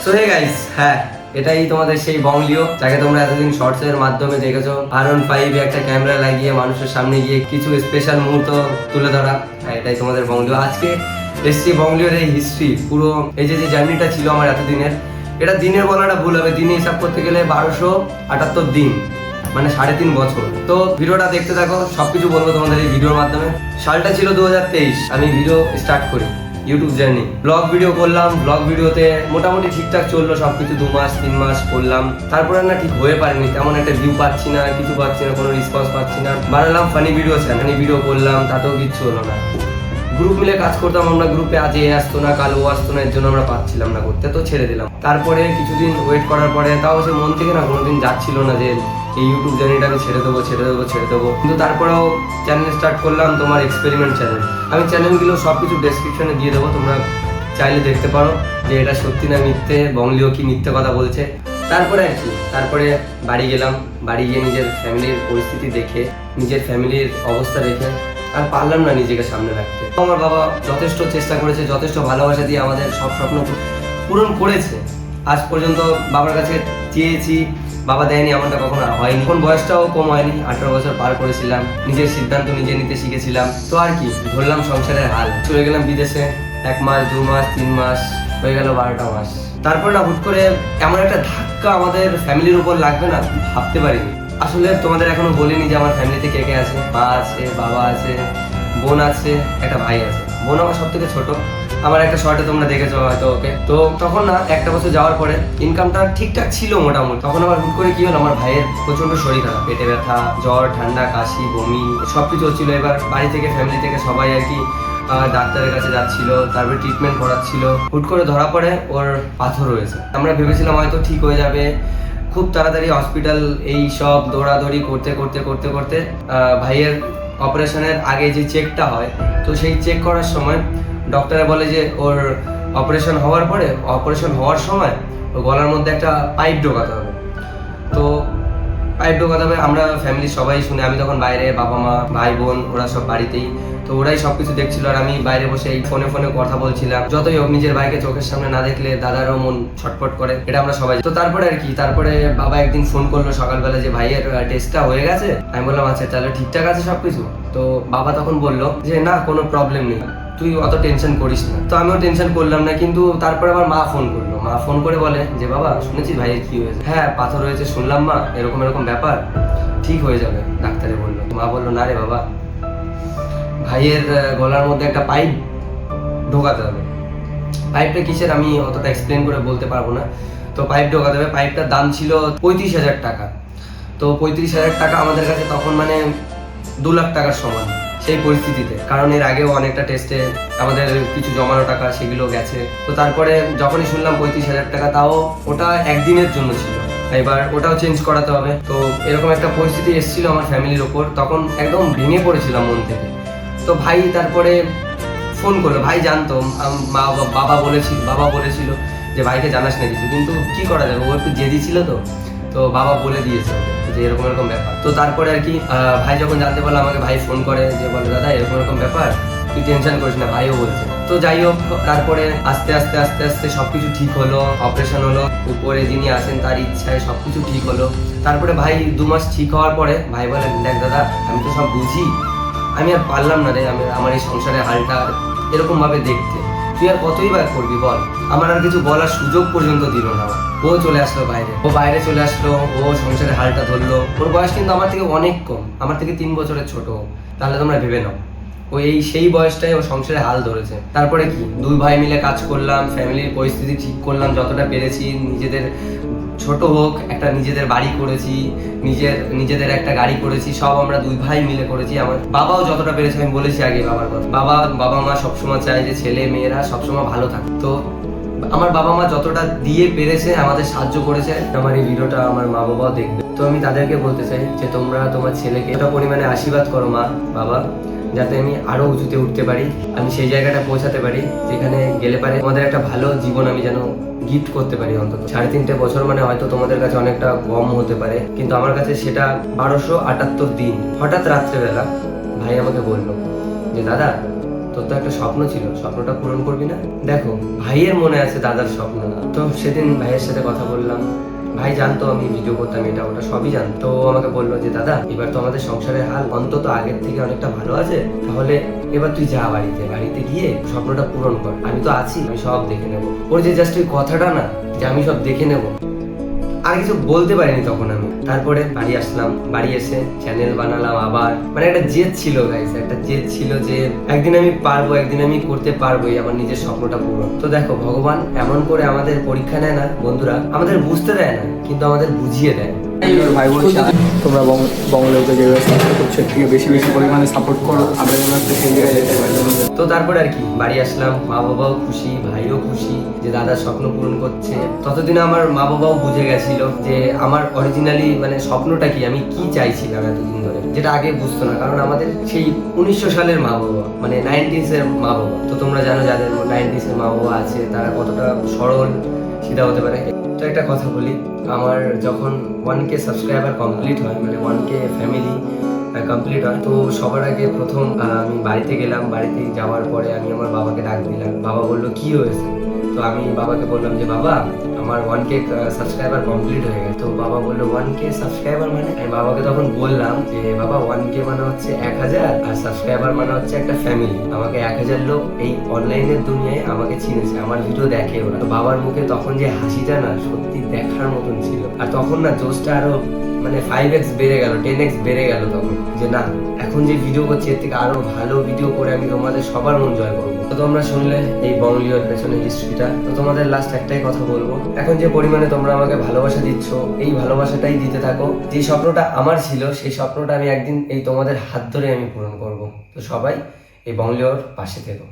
So hey guys, হ্যাঁ এটাই তোমাদের সেই বংলিও যাকে তোমরা এতদিন শর্টসের মাধ্যমে দেখেছো। R15 একটা ক্যামেরা লাগিয়ে মানুষের সামনে গিয়ে কিছু স্পেশাল মুহূর্ত তুলে ধরা। হ্যাঁ এটাই তোমাদের বংলিও। আজকে এসছি বংলিওর এই হিস্ট্রি, পুরো এই যে জার্নিটা ছিল আমার এতদিনের, এটা দিনের বলাটা ভুল হবে, দিনে হিসাব করতে গেলে 1278 দিন, মানে 3.5 বছর। তো ভিডিওটা দেখতে থাকো, সবকিছু বলবো তোমাদের এই ভিডিওর মাধ্যমে। সালটা ছিল 2023, আমি ভিডিও স্টার্ট করি ইউটিউব জার্নি। ব্লগ ভিডিও করলাম, ব্লগ ভিডিওতে মোটামুটি ঠিকঠাক চললো সবকিছু, 2 মাস 3 মাস করলাম। তারপরে না ঠিক হয়ে পারেনি, তেমন একটা ভিউ পাচ্ছি না, কিছু পাচ্ছি না, কোনো রেসপন্স পাচ্ছি না। বানালাম ফানি ভিডিও, ফানি ভিডিও করলাম, তাতেও কিচ্ছু হলো না। গ্রুপ মিলে কাজ করতাম আমরা, গ্রুপে আজ এ আসতো না, কাল ও আসতো না, এর জন্য আমরা পাচ্ছিলাম না করতে, তো ছেড়ে দিলাম। তারপরে কিছুদিন ওয়েট করার পরে তাও সে মন থেকে না কোনোদিন যাচ্ছিল না যে এই ইউটিউব জার্নিটা আমি ছেড়ে দেবো। কিন্তু তারপরেও চ্যানেল স্টার্ট করলাম, তোমার এক্সপেরিমেন্ট চ্যানেল। আমি চ্যানেলগুলো সব কিছু ডেসক্রিপশনে দিয়ে দেবো, তোমরা চাইলে দেখতে পারো যে এটা সত্যি না মিথ্যে, বংলিও কি মিথ্যে কথা বলছে। তারপরে আর কি, তারপরে বাড়ি গেলাম, বাড়ি গিয়ে নিজের ফ্যামিলির পরিস্থিতি দেখে, নিজের ফ্যামিলির অবস্থা দেখে আর পারলাম না নিজেকে সামনে রাখতে। আমার বাবা যথেষ্ট চেষ্টা করেছে, যথেষ্ট ভালোবাসা দিয়ে আমাদের সব স্বপ্ন পূরণ করেছে। আজ পর্যন্ত বাবার কাছে চেয়েছি, বাবা দেয়নি, এমনটা কখনো হয়নি। এখন বয়সটাও কম হয়নি, 18 বছর পার করেছিলাম, নিজের সিদ্ধান্ত নিজে নিতে শিখেছিলাম। তো আর কি, ধরলাম সংসারের হাল, চলে গেলাম বিদেশে। 1 মাস 2 মাস 3 মাস হয়ে গেল, 12টা মাস। তারপর না হুট করে এমন একটা ধাক্কা আমাদের ফ্যামিলির উপর লাগবে না, ভাবতে পারিনি। আসলে তোমাদের এখনো বলিনি যে আমার ফ্যামিলিতে কে কে আছে। মা আছে, বাবা আছে, বোন আছে, একটা ভাই আছে। বোন আমার সব থেকে ছোট, আমার একটা শর্টে তোমরা দেখেছো হয়তো ওকে। তো তখন না 1টা বছর যাওয়ার পরে ইনকামটা ঠিকঠাক ছিল মোটামুটি। তখন আবার হুট করে কি হলো, আমার ভাইয়ের প্রচন্ড শরীর খারাপ, পেটে ব্যথা, জ্বর, ঠান্ডা, কাশি, বমি সবকিছু হচ্ছিল। এবার বাড়ি থেকে, ফ্যামিলি থেকে সবাই আর কি ডাক্তারের কাছে যাচ্ছিল, তারপরে ট্রিটমেন্ট করাচ্ছিল। হুট করে ধরা পড়ে ওর পাথর হয়েছে। আমরা ভেবেছিলাম হয়তো ঠিক হয়ে যাবে, খুব তাড়াতাড়ি হসপিটাল, এই সব দৌড়াদৌড়ি করতে করতে করতে করতে ভাইয়ের অপারেশনের আগে যে চেকটা হয়, তো সেই চেক করার সময় ডক্টরে বলে যে ওর অপারেশন হওয়ার সময় ওর গলার মধ্যে একটা পাইপ ঢোকাতে হবে। তো পাইপ ঢোকাতে হবে, আমরা ফ্যামিলির সবাই শুনে, আমি তখন বাইরে, বাবা মা ভাই বোন ওরা সব বাড়িতেই, তো ওরাই সবকিছু দেখছিল আর আমি বাইরে বসে এই ফোনে কথা বলছিলাম। যতই হোক নিজের ভাইকে চোখের সামনে না দেখলে দাদারও মন ছটফট করে, এটা আমরা সবাই। তো তারপরে আর কি, তারপরে বাবা একদিন ফোন করলো সকালবেলা যে ভাইয়ের টেস্টটা হয়ে গেছে। আমি বললাম আচ্ছা তাহলে ঠিকঠাক আছে সবকিছু। তো বাবা তখন বললো যে না, কোনো প্রবলেম নেই, তুই অত টেনশন করিস না। তো আমিও টেনশন করলাম না, কিন্তু তারপরে আমার মা ফোন করলো। মা ফোন করে বলে যে বাবা শুনেছি ভাইয়ের কি হয়েছে? হ্যাঁ পাথর হয়েছে শুনলাম মা, এরকম ব্যাপার, ঠিক হয়ে যাবে ডাক্তারে বললো। মা বললো না রে বাবা, ভাইয়ের গলার মধ্যে একটা পাইপ ঢোকাতে হবে। পাইপটা কিসের আমি অতটা এক্সপ্লেন করে বলতে পারবো না। তো পাইপ ঢোকাতে হবে, পাইপটার দাম ছিল 35,000 টাকা। তো 35,000 টাকা আমাদের কাছে তখন মানে 2 লাখ টাকার সমান সেই পরিস্থিতিতে, কারণ এর আগেও অনেকটা টেস্টে আমাদের কিছু জমানো টাকা সেগুলো গেছে। তো তারপরে যখনই শুনলাম 35,000 টাকা, তাও ওটা একদিনের জন্য ছিল, এবার ওটাও চেঞ্জ করাতে হবে। তো এরকম একটা পরিস্থিতি এসেছিল আমার ফ্যামিলির ওপর, তখন একদম ভেঙে পড়েছিলাম মন থেকে। তো ভাই তারপরে ফোন করলো, ভাই জানতো, বাবা বলেছিল যে ভাইকে জানাস না কিছু, কিন্তু কি করা যাবে, ও একটু জেদি ছিল। তো বাবা বলে দিয়েছে যে এরকম ব্যাপার। তো তারপরে আর কি ভাই যখন জানতে পারলো, আমাকে ভাই ফোন করে যে বলে দাদা এরকম ব্যাপার, তুই টেনশন করিস না, ভাইও বলছে। তো যাই হোক, তারপরে আস্তে আস্তে সবকিছু ঠিক হলো, অপারেশন হলো, উপরে যিনি আসেন তার ইচ্ছায় সবকিছু ঠিক হলো। তারপরে ভাই 2 মাস ঠিক হওয়ার পরে ভাই বলেন দেখ দাদা, আমি তো সব বুঝি, আমি আর পারলাম না রে, আমার এই সংসারের হালটা এরকম ভাবে দেখতে, তুই আর কতই বার করবি বল। আমার আর কিছু বলার সুযোগ পর্যন্ত দিল না। ও চলে আসলো বাইরে চলে আসলো, ও সংসারের হালটা ধরলো। ওর বয়স কিন্তু আমার থেকে অনেক কম, আমার থেকে 3 বছরের ছোট। তাহলে তোমরা ভেবে নাও, ও সেই বয়সটাই ও সংসারে হাল ধরেছে। তারপরে কি 2 ভাই মিলে কাজ করলাম, ফ্যামিলির পরিস্থিতি ঠিক করলাম যতটা পেরেছি। নিজেদের ছোট হোক একটা নিজেদের বাড়ি করেছি, নিজেদের একটা গাড়ি করেছি, সব আমরা 2 ভাই মিলে করেছি। আমার বাবাও যতটা পেরেছে, আমি বলেছি আগে বাবার কথা, বাবা মা সবসময় চায় যে ছেলে মেয়েরা সবসময় ভালো থাকে। তো আমার বাবা মা যতটা দিয়ে পেরেছে আমাদের সাহায্য করেছে। আমার এই ভিডিওটা আমার মা বাবাও দেখবে, তো আমি তাদেরকে বলতে চাই যে তোমরা তোমার ছেলেকে এতটা পরিমাণে আশীর্বাদ করো মা বাবা, যাতে আমি আরো উঁচুতে উঠতে পারি, আমি সেই জায়গাটা পৌঁছাতে পারি যেখানে গেলে পারে তোমাদের একটা ভালো জীবন আমি যেন গিফট করতে পারি। অন্তত 3.5 বছর মানে হয়তো তোমাদের কাছে অনেকটা কম হতে পারে, কিন্তু আমার কাছে সেটা 1278 দিন। হঠাৎ রাত্রেবেলা ভাই আমাকে বললো যে দাদা তোর তো একটা স্বপ্ন ছিল, স্বপ্নটা পূরণ করবি না? দেখো ভাইয়ের মনে আছে দাদার স্বপ্ন, তো সেদিন ভাইয়ের সাথে কথা বললাম। ভাই জানতো আমি ভিডিও করতাম, এটা ওটা সবই জানতো। তো আমাকে বললো যে দাদা এবার তো আমাদের সংসারের হাল অন্তত আগের থেকে অনেকটা ভালো আছে, তাহলে এবার তুই যা বাড়িতে গিয়ে স্বপ্নটা পূরণ কর, আমি তো আছি, আমি সব দেখে নেবো। ওর যে জাস্ট ওই কথাটা না, যে আমি সব দেখে নেবো, আর কিছু বলতে পারিনি তখন আমি। তারপরে বাড়ি আসলাম, বাড়ি এসে চ্যানেল বানালাম আবার। মানে একটা জেদ ছিল গাইস, একটা জেদ ছিল যে একদিন আমি পারবো, একদিন আমি করতে পারবোই আমার নিজের স্বপ্নটা পূরণ। তো দেখো ভগবান এমন করে আমাদের পরীক্ষা নেয় না বন্ধুরা, আমাদের বুঝতে দেয় না কিন্তু আমাদের বুঝিয়ে দেয়। ভাই বলছি তোমরা বঙ্গলোকে যেভাবে সাপোর্ট করছো এর থেকে বেশি পরিমাণে সাপোর্ট করো, আমরা যেন একটা সেই জায়গায় যেতে পারি। তো তারপরে আর কি বাড়ি আসলাম, মা বাবাও খুশি, ভাইও খুশি যে দাদার স্বপ্ন পূরণ করছে। ততদিনে আমার মা বাবাও বুঝে গেছিল যে আমার অরিজিনালি মানে স্বপ্নটা কি, আমি কি চাইছিলাম এতদিন ধরে, যেটা আগে বুঝতো না। কারণ আমাদের সেই 1900 সালের মা বাবা, মানে 90s এর মা বাবা। তো তোমরা জানো যাদের 90s এর মা বাবা আছে তারা কতটা সরল সিধা হতে পারে। তো একটা কথা বলি, আমার যখন 1K সাবস্ক্রাইবার কমপ্লিট হয়, মানে 1K ফ্যামিলি কমপ্লিট হয়, তো সবার আগে প্রথম আমি বাড়িতে গেলাম। বাড়িতে যাওয়ার পরে আমি আমার বাবাকে ডাক দিলাম। বাবা বললো কি হয়েছে? তো আমি বাবাকে বললাম যে বাবা আমার 1K সাবস্ক্রাইবার কমপ্লিট হয়ে গেছে। তো বাবা বললো 1K সাবস্ক্রাইবার মানে? আমি বাবাকে তখন বললাম যে বাবা 1K মানে হচ্ছে 1000, আর সাবস্ক্রাইবার মানে হচ্ছে একটা ফ্যামিলি। আমাকে 1000 লোক এই অনলাইনের দুনিয়ায় আমাকে চিনেছে, আমার ভিডিও দেখে ওরা। তো বাবার মুখে তখন যে হাসিটা না সত্যি দেখার মতন ছিল। আর তখন না জোশটা আরো মানে 5x বেড়ে গেল, 10x বেড়ে গেল তখন, যে না এখন যে ভিডিও করছি এর থেকে আরো ভালো ভিডিও করে আমি তোমাদের সবার মন জয় করবো। তো তোমরা শুনলে এই বঙ্গলিওর পেছনে হিস্ট্রিটা। তো তোমাদের লাস্ট একটাই কথা বলবো, এখন যে পরিমাণে তোমরা আমাকে ভালোবাসা দিচ্ছ, এই ভালোবাসাটাই দিতে থাকো। যে স্বপ্নটা আমার ছিল সেই স্বপ্নটা আমি একদিন এই তোমাদের হাত ধরে আমি পূরণ করব। তো সবাই এই বঙ্গলিওর পাশে থেকো।